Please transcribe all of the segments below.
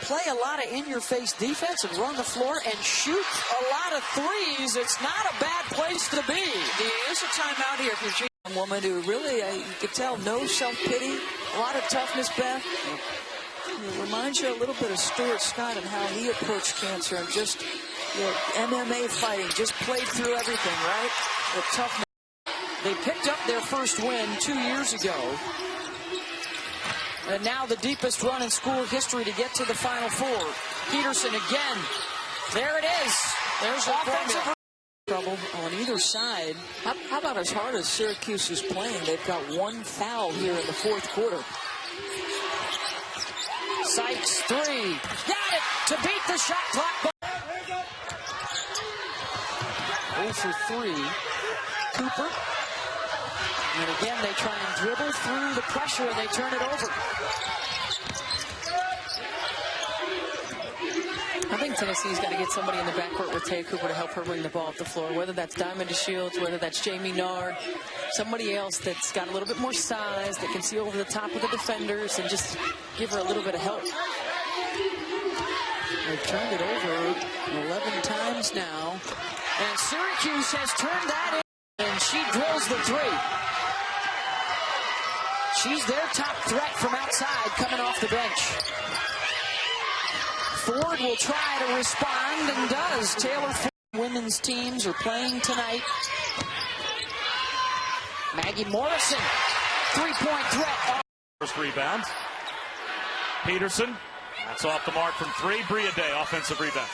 play a lot of in-your-face defense and run the floor and shoot a lot of threes, it's not a bad place to be. There is a timeout here for a woman who really, you could tell, no self-pity, a lot of toughness, Beth. It reminds you a little bit of Stuart Scott and how he approached cancer and just MMA fighting, just played through everything, right? The toughness. They picked up their first win 2 years ago. And now the deepest run in school history to get to the Final Four. Peterson again. There it is. There's offensive trouble on either side. How about as hard as Syracuse is playing? They've got one foul here in the fourth quarter. Sykes, three. Got it to beat the shot clock. 0 for 3. Cooper. And again, they try and dribble through the pressure, and they turn it over. I think Tennessee's got to get somebody in the backcourt with Taya Cooper to help her bring the ball up the floor, whether that's Diamond DeShields, whether that's Jamie Nard, somebody else that's got a little bit more size, that can see over the top of the defenders and just give her a little bit of help. They've turned it over 11 times now. And Syracuse has turned that in, and she drills the three. She's their top threat from outside coming off the bench. Ford will try to respond and does. Taylor Ford. Women's teams are playing tonight. Maggie Morrison, three-point threat. First rebound. Peterson, that's off the mark from three. Bria Day, offensive rebound.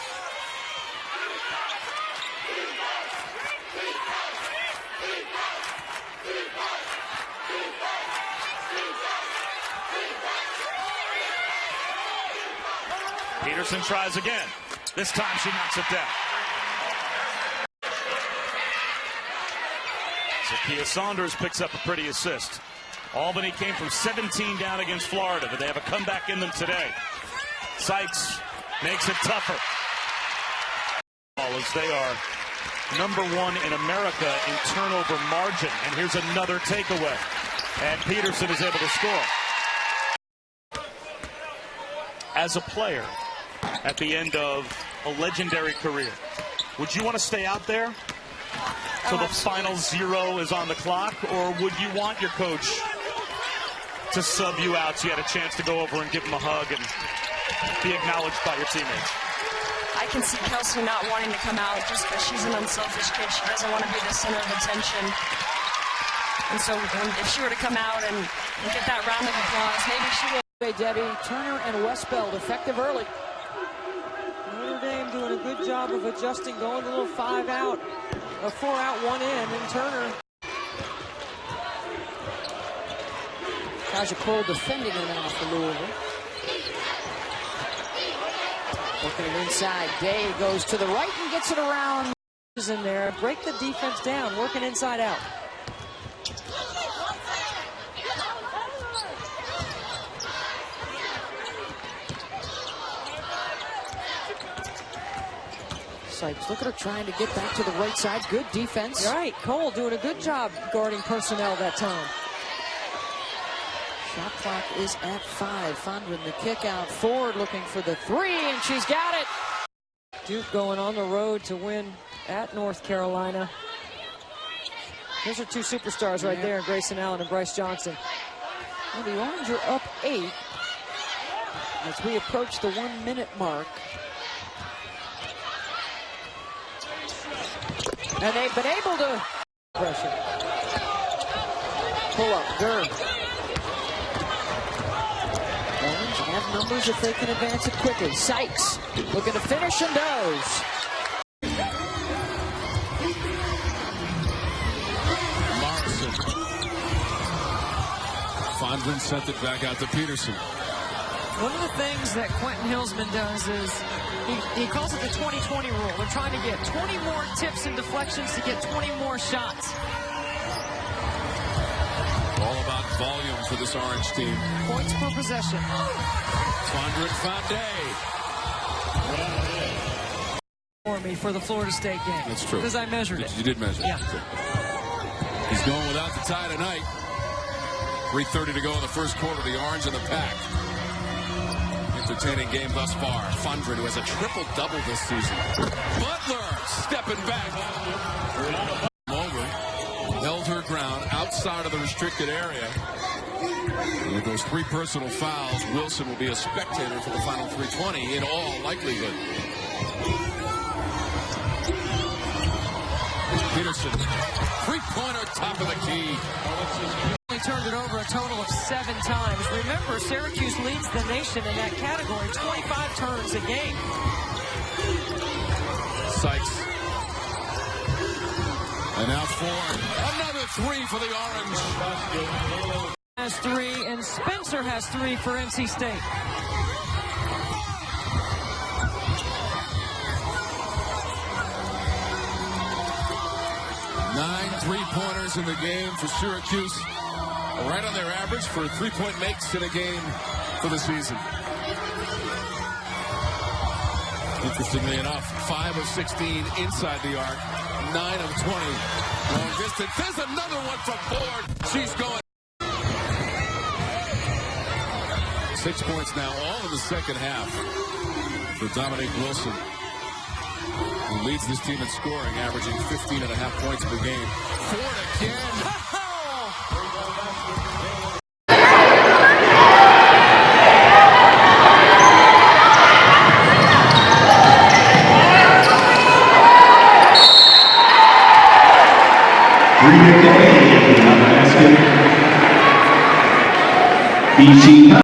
Peterson tries again. This time she knocks it down. Zakiya Saunders picks up a pretty assist. Albany came from 17 down against Florida, but they have a comeback in them today. Sykes makes it tougher. As they are #1 in America in turnover margin. And here's another takeaway. And Peterson is able to score. As a player, at the end of a legendary career, would you want to stay out there till the final 0 is on the clock, or would you want your coach to sub you out so you had a chance to go over and give him a hug and be acknowledged by your teammates? I can see Kelsey not wanting to come out just because she's an unselfish kid. She doesn't want to be the center of attention. And so if she were to come out and get that round of applause, maybe she will. Debbie, Turner, and Westbeld effective early. Notre Dame doing a good job of adjusting, going a little 5 out, a 4 out, 1 in, and Turner. Kaja Cole defending it now for Louisville. Working it inside. Day goes to the right and gets it around. Is in there. Break the defense down, working inside out. Sykes, look at her trying to get back to the right side. Good defense. Right, Cole doing a good job guarding personnel that time. Shot clock is at 5. Fondren the kick out. Ford looking for the 3, and she's got it. Duke going on the road to win at North Carolina. Those are 2 superstars right there, Grayson Allen and Bryce Johnson. Well, the Orange are up 8 as we approach the 1-minute mark. And they've been able to pressure. Pull up, Gurr. Orange have numbers if they can advance it quickly. Sykes looking to finish and does. Morrison. Fondren sent it back out to Peterson. One of the things that Quentin Hillsman does is he calls it the 20-20 rule. They're trying to get 20 more tips and deflections to get 20 more shots. All about volume for this Orange team. Points per possession. Fondren For me for the Florida State game. That's true. Because I measured it. You did measure it. Yeah. He's going without the tie tonight. 3:30 to go in the first quarter. The Orange in the pack. entertaining game thus far. Fondren, who has a triple-double this season. Butler stepping back. Over. Held her ground outside of the restricted area. And with those 3 personal fouls, Wilson will be a spectator for the final 320 in all likelihood. Peterson, 3-pointer, top of the key. He turned it over a total of 7 times. Remember, Syracuse leads the nation in that category, 25 turns a game. Sykes. And now Ford. Another 3 for the Orange. Has 3, and Spencer has 3 for NC State. Nine 3-pointers in the game for Syracuse. Right on their average for 3-point makes in a game for the season. Interestingly enough, 5 of 16 inside the arc, 9 of 20 long distance. There's another one from Ford. She's going. 6 points now, all in the second half for Dominique Wilson, who leads this team in scoring, averaging 15.5 points per game. Ford again. BC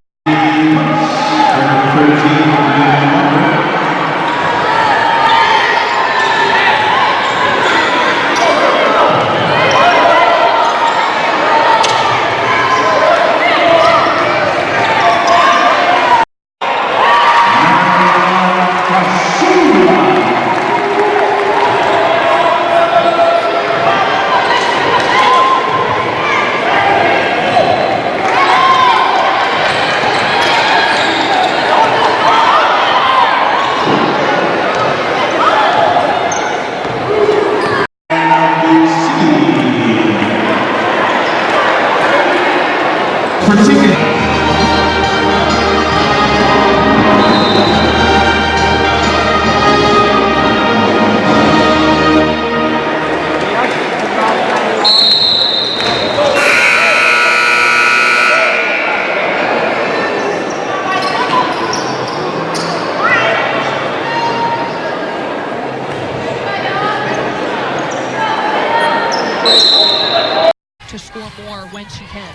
to score more when she can.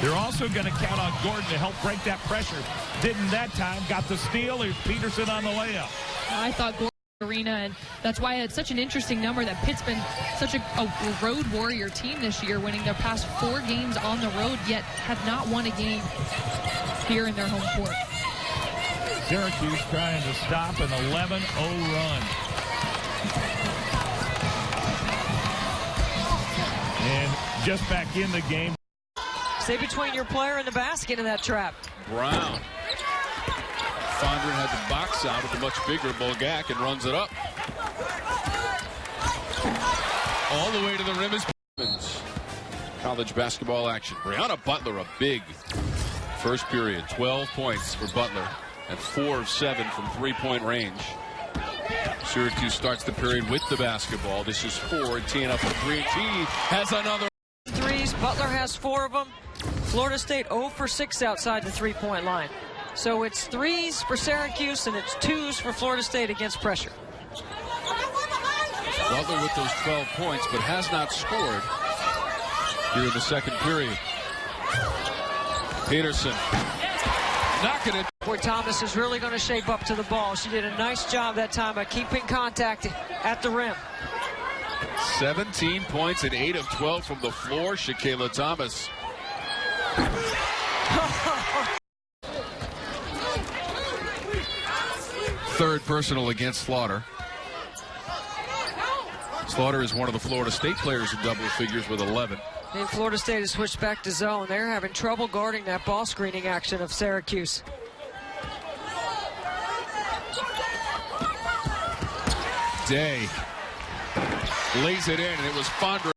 They're also going to count on Gordon to help break that pressure. Didn't that time. Got the steal. Here's Peterson on the layup. I thought Gordon arena, and that's why it's such an interesting number that Pitt's been such a road warrior team this year, winning their past 4 games on the road, yet have not won a game here in their home court. Syracuse trying to stop an 11-0 run. And just back in the game. Stay between your player and the basket in that trap. Brown. Fondren had the box out with a much bigger Bulgak and runs it up. All the way to the rim is college basketball action. Brianna Butler, a big first period. 12 points for Butler and 4 of 7 from 3-point range. Syracuse starts the period with the basketball. This is Ford teeing up a 3. She has another. Threes. Butler has 4 of them. Florida State 0 for 6 outside the 3-point line. So it's 3s for Syracuse and it's 2s for Florida State against pressure. Butler with those 12 points, but has not scored here in the second period. Peterson knocking it. Boy, Thomas is really going to shape up to the ball. She did a nice job that time of keeping contact at the rim. 17 points and 8 of 12 from the floor. Shaquilla Thomas. Third personal against Slaughter. Slaughter is one of the Florida State players in double figures with 11. And Florida State has switched back to zone. They're having trouble guarding that ball screening action of Syracuse. Day lays it in, and it was Fondren.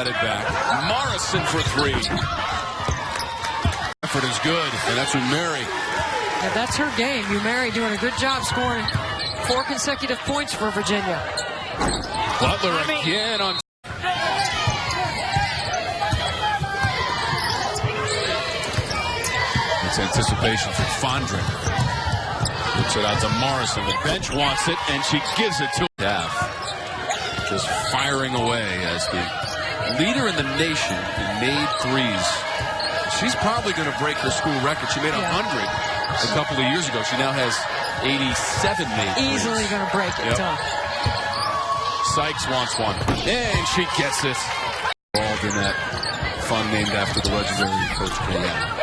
got it back. Morrison for three. Effort is good, and that's with Mary. Yeah, that's her game. Mary doing a good job scoring 4 consecutive points for Virginia. Butler again on. It's anticipation for Fondren. Puts it out to Morrison. The bench wants it, and she gives it to Daff. Just firing away as the leader in the nation in made threes. She's probably going to break her school record. She made 100 a couple of years ago. She now has 87 made threes. Easily going to break it, Tom. Sykes wants one, and she gets it. Involved in that fund named after the legendary Coach Cornelia.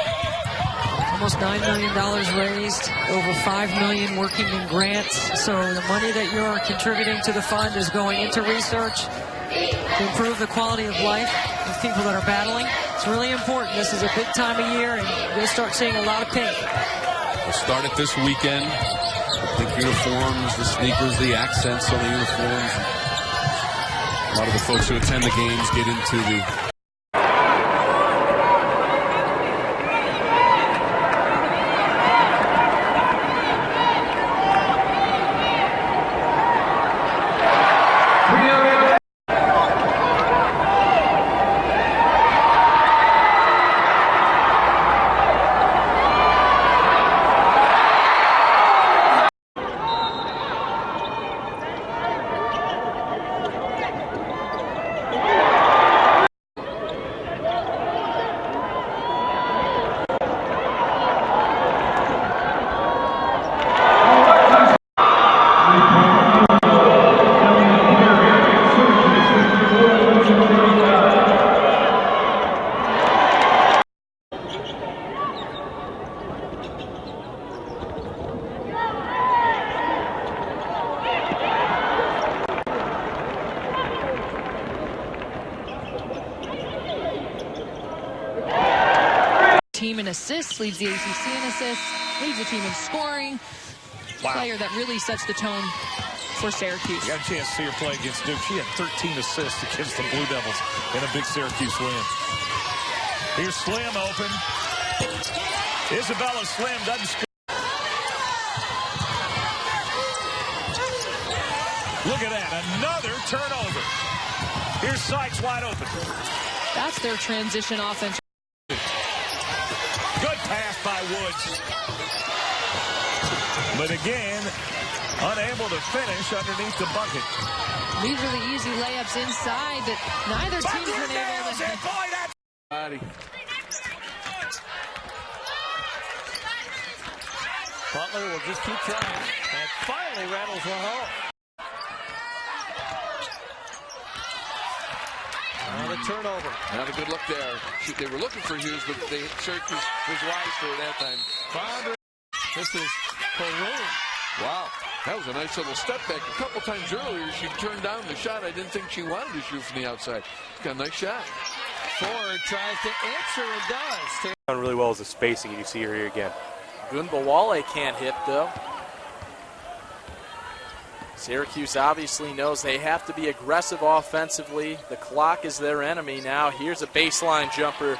Almost $9 million raised, over $5 million working in grants. So the money that you're contributing to the fund is going into research to improve the quality of life of people that are battling. It's really important. This is a big time of year, and you'll start seeing a lot of pink. We'll start it this weekend. The pink uniforms, the sneakers, the accents on the uniforms. A lot of the folks who attend the games get into the team in assists, leads the ACC in assists, leads the team in scoring. Player that really sets the tone for Syracuse. You got a chance to see her play against Duke. She had 13 assists against the Blue Devils in a big Syracuse win. Here's Slim open. Isabella Slim doesn't score. Look at that, another turnover. Here's Sykes wide open. That's their transition offense. Good pass by Woods. But again, unable to finish underneath the bucket. These are the easy layups inside that neither team's been able to. Boy, that's Butler will just keep trying. And finally rattles one home. The turnover. Not a good look there. They were looking for Hughes, but Syracuse was wise for that time. Fondren. This is Peru. Wow, that was a nice little step back. A couple times earlier, she turned down the shot. I didn't think she wanted to shoot from the outside. She's got a nice shot. Ford tries to answer and does. Done really well as the spacing, and you see her here again. Gunbawale can't hit, though. Syracuse obviously knows they have to be aggressive offensively. The clock is their enemy now. Here's a baseline jumper.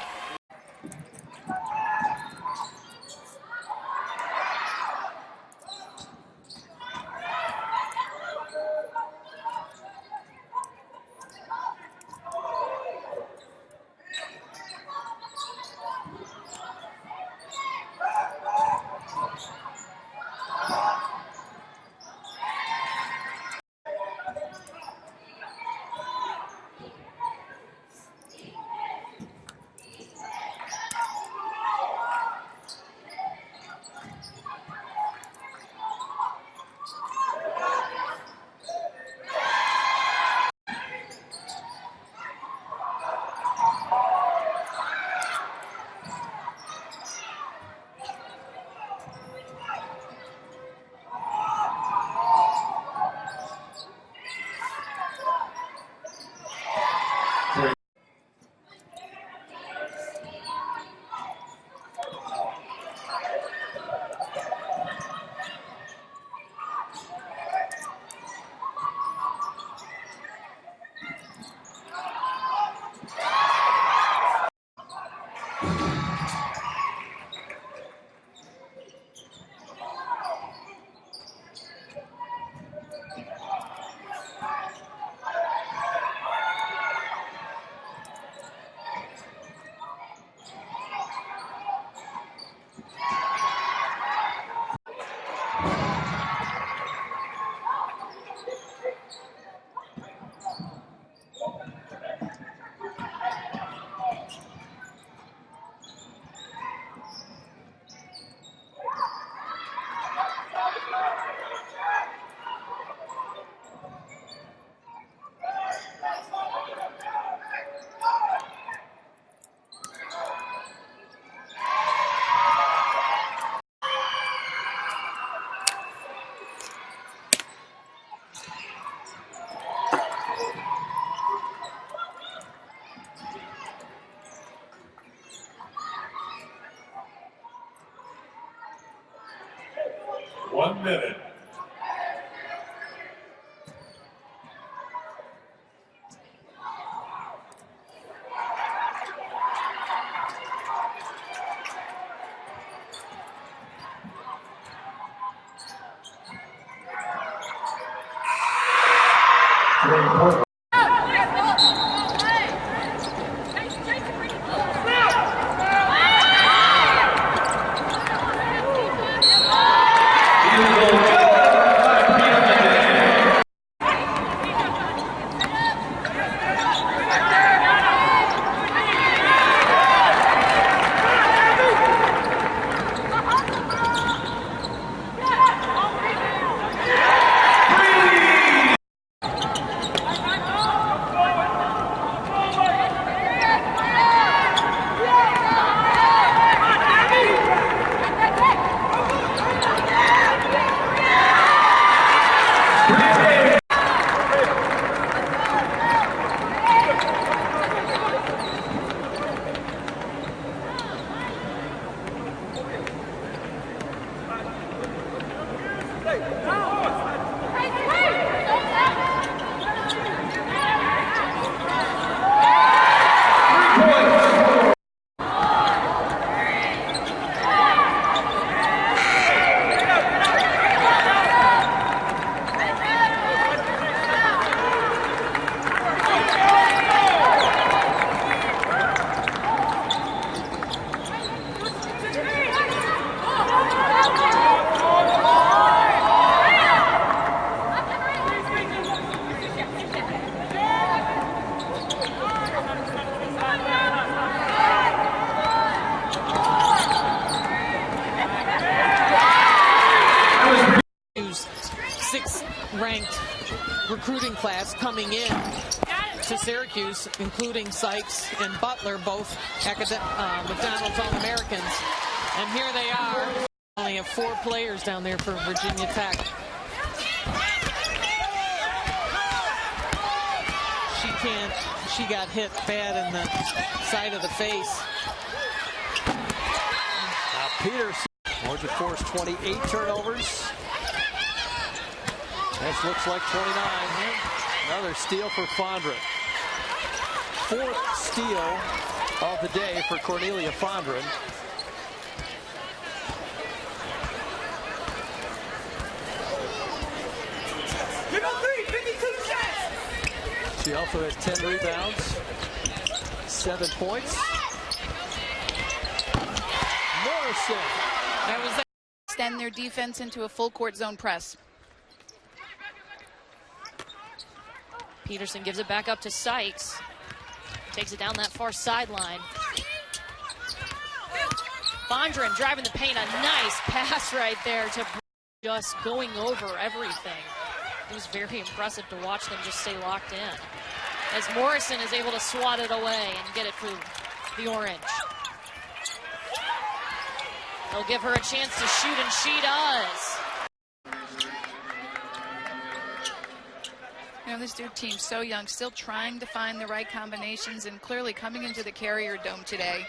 1 minute. Ranked recruiting class coming in to Syracuse, including Sykes and Butler, both McDonald's All-Americans. And here they are. Only have 4 players down there for Virginia Tech. She got hit bad in the side of the face. Now Peterson, Georgia forced 28 turnovers. This looks like 29. Another steal for Fondren. 4th steal of the day for Cornelia Fondren. She also has 10 rebounds, 7 points. Morrison. That was extend their defense into a full court zone press. Peterson gives it back up to Sykes. Takes it down that far sideline. Fondren driving the paint. A nice pass right there to just going over everything. It was very impressive to watch them just stay locked in. As Morrison is able to swat it away and get it through the orange. They'll give her a chance to shoot, and she does. You know, this Duke team's so young, still trying to find the right combinations, and clearly coming into the Carrier Dome today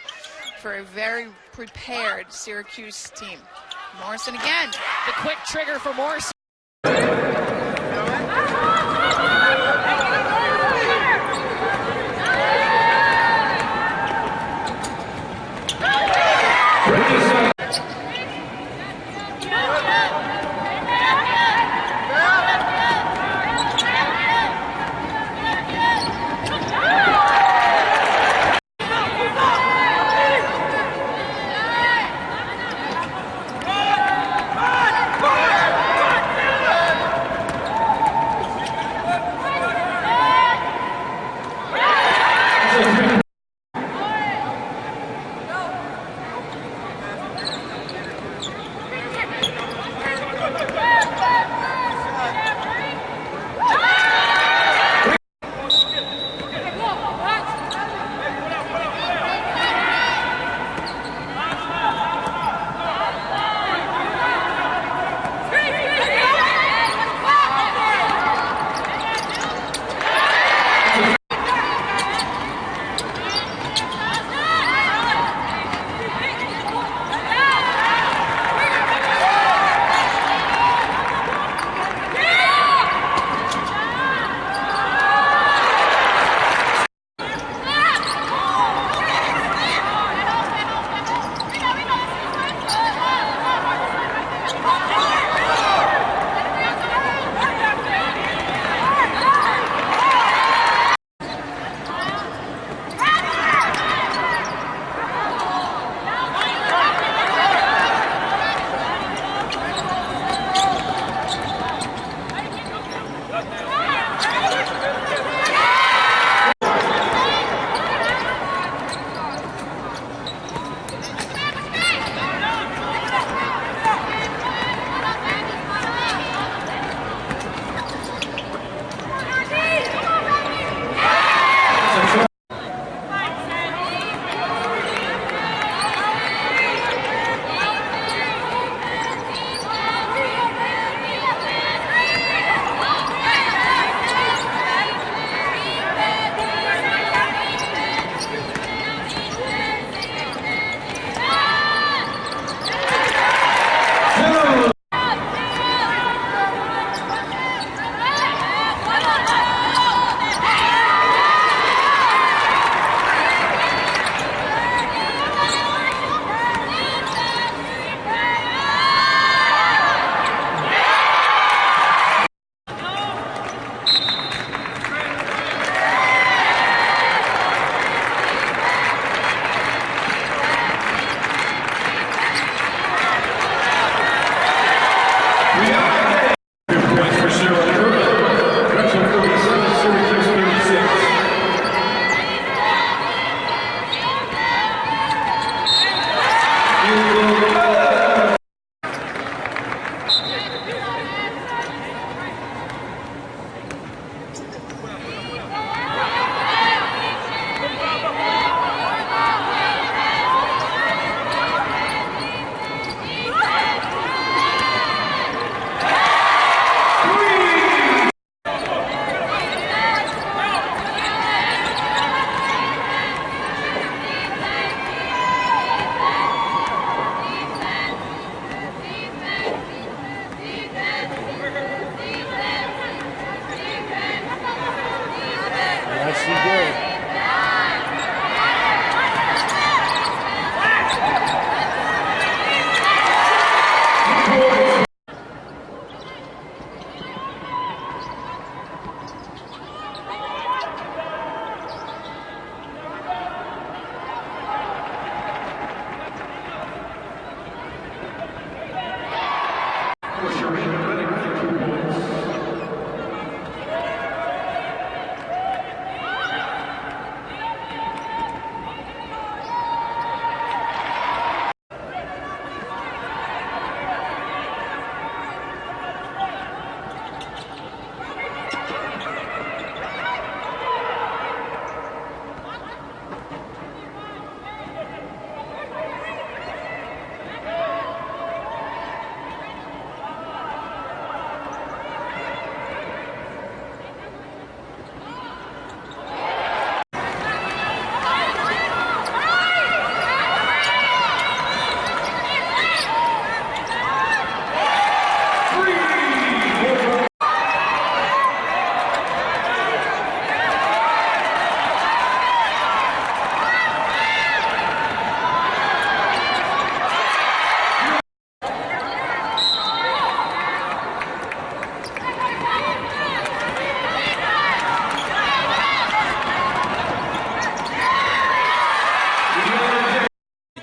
for a very prepared Syracuse team. Morrison again. The quick trigger for Morrison.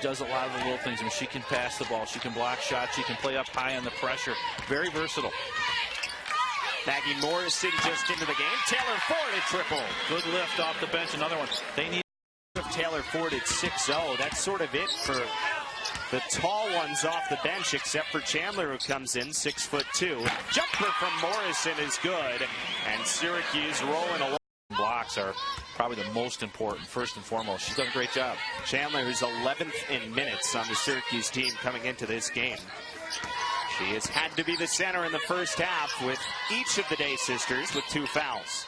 does a lot of the little things. I mean, she can pass the ball. She can block shots. She can play up high on the pressure. Very versatile. Maggie Morrison just into the game. Taylor Ford at triple. Good lift off the bench. Another one. They need. Taylor Ford at 6-0. That's sort of it for the tall ones off the bench, except for Chandler, who comes in 6'2". Jumper from Morrison is good, and Syracuse rolling along. Blocks are probably the most important, first and foremost. She's done a great job. Chandler, who's 11th in minutes on the Syracuse team coming into this game. She has had to be the center in the first half with each of the Day sisters with 2 fouls.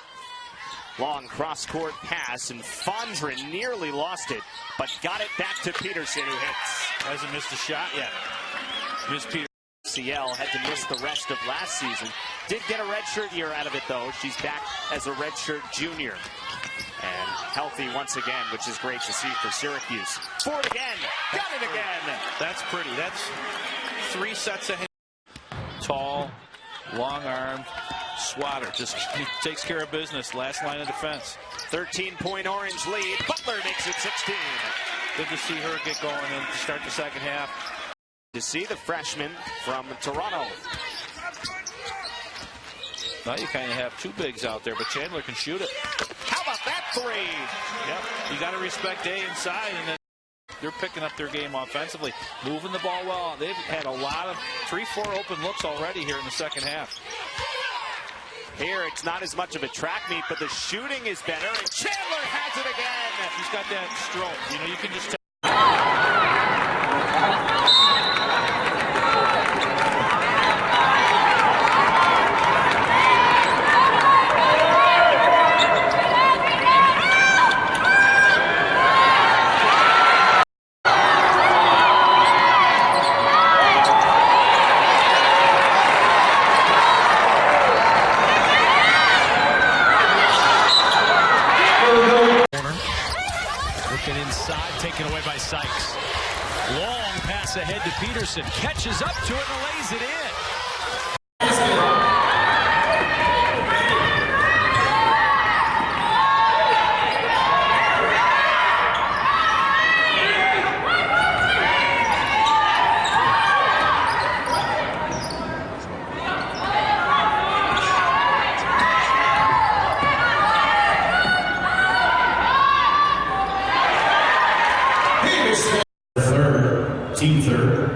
Long cross-court pass, and Fondren nearly lost it, but got it back to Peterson, who hits. Hasn't missed a shot yet. Miss Peterson. CL had to miss the rest of last season. Did get a redshirt year out of it, though. She's back as a redshirt junior. And healthy once again, which is great to see for Syracuse. Ford again. Got it again. That's pretty. That's 3 sets of hands. Tall, long-armed, swatter. Just takes care of business. Last line of defense. 13-point Orange lead. Butler makes it 16. Good to see her get going and start the second half. To see the freshman from Toronto. Now you kind of have 2 bigs out there, but Chandler can shoot it. How about that 3? Yep, you got to respect Day inside, and then they're picking up their game offensively, moving the ball well. They've had a lot of 3-4 open looks already here in the second half. Here, it's not as much of a track meet, but the shooting is better, and Chandler has it again. She's got that stroke. You know, you can just tell. Looking inside, taken away by Sykes. Long pass ahead to Peterson. Catches up to it and lays it in. Team third.